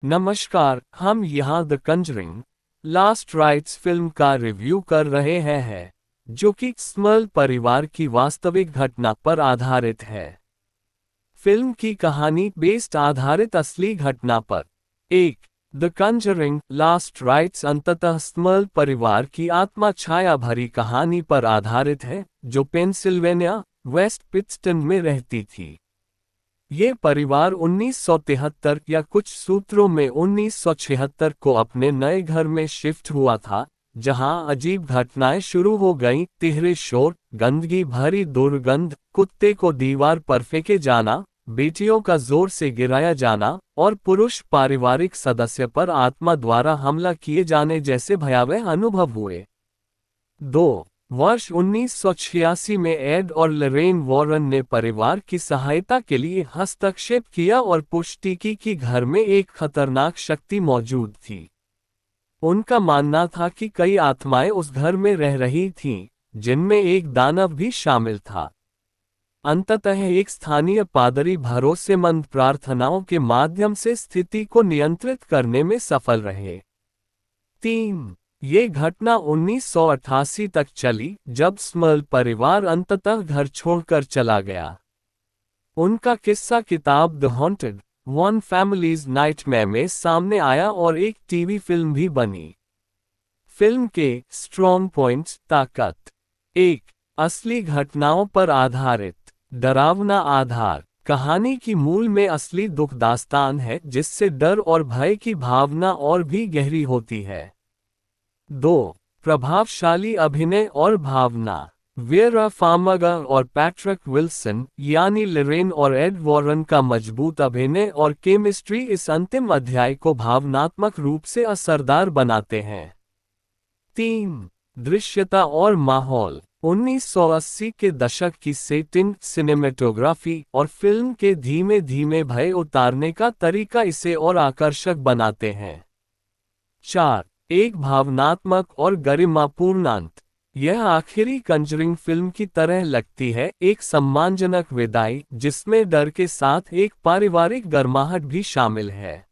नमस्कार, हम यहाँ the Conjuring last rites film का रिव्यू कर रहे हैं जो कि स्मर्ल परिवार की वास्तविक घटना पर आधारित है। फिल्म की कहानी बेस्ड आधारित असली घटना पर। द कंजरिंग लास्ट राइट्स अंततः स्मर्ल परिवार की आत्मा छाया भरी कहानी पर आधारित है जो पेंसिल्वेनिया, वेस्ट पिट्सटन में रहती थी। ये परिवार 1973 या कुछ सूत्रों में 1976 को अपने नए घर में शिफ्ट हुआ था, जहां अजीब घटनाएं शुरू हो गईं। तिहरे शोर, गंदगी भरी दुर्गंध, कुत्ते को दीवार पर फेंके जाना, बेटियों का जोर से गिराया जाना और पुरुष पारिवारिक सदस्य पर आत्मा द्वारा हमला किए जाने जैसे भयावह अनुभव हुए। वर्ष 1986 में एड और लरेन वॉरन ने परिवार की सहायता के लिए हस्तक्षेप किया और पुष्टि की कि घर में एक खतरनाक शक्ति मौजूद थी। उनका मानना था कि कई आत्माएं उस घर में रह रही थीं, जिनमें एक दानव भी शामिल था। अंततः एक स्थानीय पादरी भरोसेमंद प्रार्थनाओं के माध्यम से स्थिति को नियंत्रित करने में सफल रहे। ये घटना 1988 तक चली, जब स्मर्ल परिवार अंततः घर छोड़कर चला गया। उनका किस्सा किताब the haunted one families nightmare में सामने आया और एक टीवी फिल्म भी बनी। फिल्म के स्ट्रॉन्ग पॉइंट्स: ताकत। असली घटनाओं पर आधारित, डरावना आधार। कहानी की मूल में असली दुख दास्तान है, जिससे डर और भय की भावना और भी गहरी होती है। प्रभावशाली अभिनय और भावना। वेरा फार्मिगा और पैट्रिक विल्सन यानी लरेन और एड वॉरन का मजबूत अभिनय और केमिस्ट्री इस अंतिम अध्याय को भावनात्मक रूप से असरदार बनाते हैं। दृश्यता और माहौल। 1980 के दशक की सेटिंग, सिनेमेटोग्राफी और फिल्म के धीमे धीमे भय उतारने का तरीका इसे और आकर्षक बनाते हैं। एक भावनात्मक और गरिमापूर्ण अंत। यह आखिरी कंजरिंग फिल्म की तरह लगती है, एक सम्मानजनक विदाई जिसमें डर के साथ एक पारिवारिक गर्माहट भी शामिल है।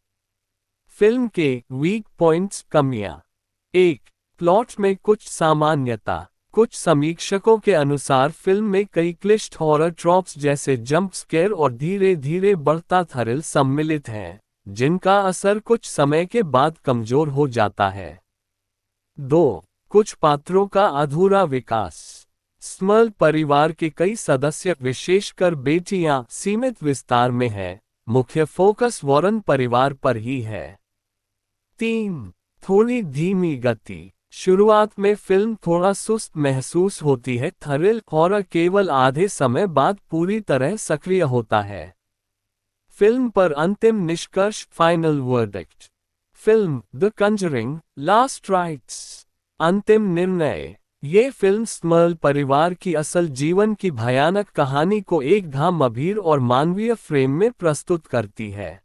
फिल्म के वीक पॉइंट्स, कमियां। प्लॉट में कुछ सामान्यता। कुछ समीक्षकों के अनुसार फिल्म में कई क्लिष्ट हॉरर ट्रॉप्स जैसे जंप स्केयर और धीरे धीरे बढ़ता थ्रिल सम्मिलित हैं, जिनका असर कुछ समय के बाद कमजोर हो जाता है। कुछ पात्रों का अधूरा विकास। स्मर्ल परिवार के कई सदस्य, विशेषकर बेटियां, सीमित विस्तार में हैं। मुख्य फोकस वॉरन परिवार पर ही है। थोड़ी धीमी गति। शुरुआत में फिल्म थोड़ा सुस्त महसूस होती है। थ्रिल हॉरर केवल आधे समय बाद पूरी तरह सक्रिय होता है। फिल्म पर अंतिम निष्कर्ष, final verdict. Film the Conjuring last rites. अंतिम निर्णय। ये फिल्म स्मर्ल परिवार की असल जीवन की भयानक कहानी को एक गंभीर और मानवीय फ्रेम में प्रस्तुत करती है।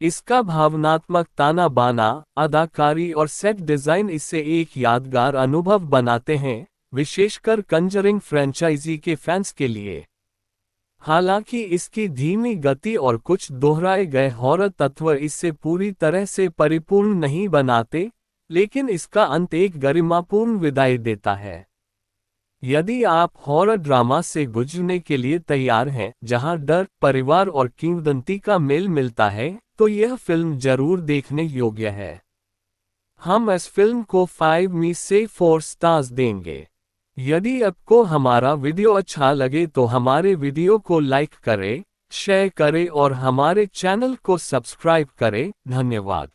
इसका भावनात्मक ताना बाना, अदाकारी और सेट डिजाइन इसे एक यादगार अनुभव बनाते हैं, विशेषकर कंजरिंग फ्रेंचाइजी के फैंस के लिए। हालांकि इसकी धीमी गति और कुछ दोहराए गए हॉरर तत्व इसे पूरी तरह से परिपूर्ण नहीं बनाते, लेकिन इसका अंत एक गरिमापूर्ण विदाई देता है। यदि आप हॉरर ड्रामा से गुजरने के लिए तैयार हैं, जहां डर, परिवार और किंवदंती का मेल मिलता है, तो यह फिल्म जरूर देखने योग्य है। हम इस फिल्म को 5 में से 4 स्टार्स देंगे। यदि आपको हमारा वीडियो अच्छा लगे तो हमारे वीडियो को लाइक करें, शेयर करें और हमारे चैनल को सब्सक्राइब करें। धन्यवाद।